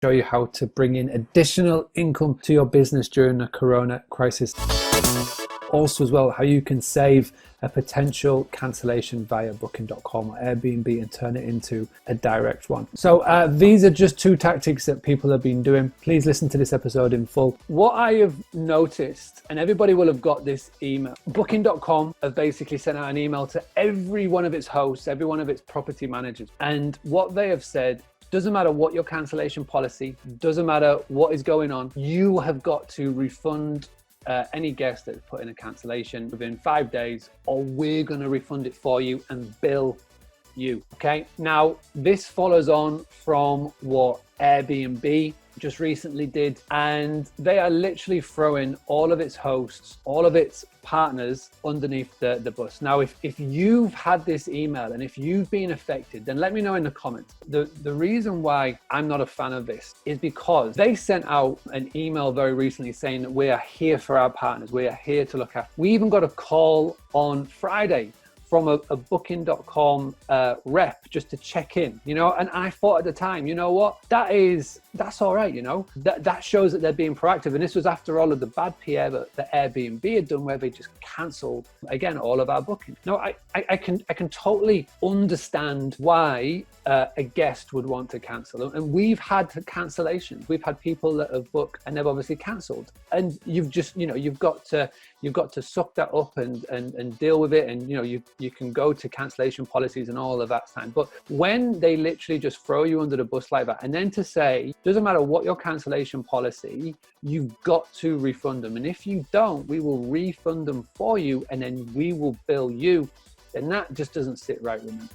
show you how to bring in additional income to your business during the corona crisis. Also as well, how you can save a potential cancellation via booking.com or Airbnb and turn it into a direct one. So these are just two tactics that people have been doing. Please listen to this episode in full. What I have noticed, and everybody will have got this email, booking.com have basically sent out an email to every one of its hosts, every one of its property managers. And what they have said, doesn't matter what your cancellation policy, doesn't matter what is going on, you have got to refund any guest that's put in a cancellation within 5 days, or we're going to refund it for you and bill you. Okay. Now, this follows on from what Airbnb just recently did, and they are literally throwing all of its hosts, all of its partners underneath the bus. Now, if you've had this email and if you've been affected, then let me know in the comments. The reason why I'm not a fan of this is because they sent out an email very recently saying that we are here for our partners. We are here to look after. We even got a call on Friday from a booking.com rep just to check in, and I thought at the time, you know what, that's all right, that shows that they're being proactive. And this was after all of the bad PR that Airbnb had done, where they just cancelled again all of our bookings. Now, I can totally understand why a guest would want to cancel, and we've had cancellations. We've had people that have booked and they've obviously cancelled, and you've just you've got to suck that up and deal with it, and you can go to cancellation policies and all of that time. But when they literally just throw you under the bus like that, and then to say, doesn't matter what your cancellation policy, you've got to refund them, and if you don't, we will refund them for you, and then we will bill you, then that just doesn't sit right with me.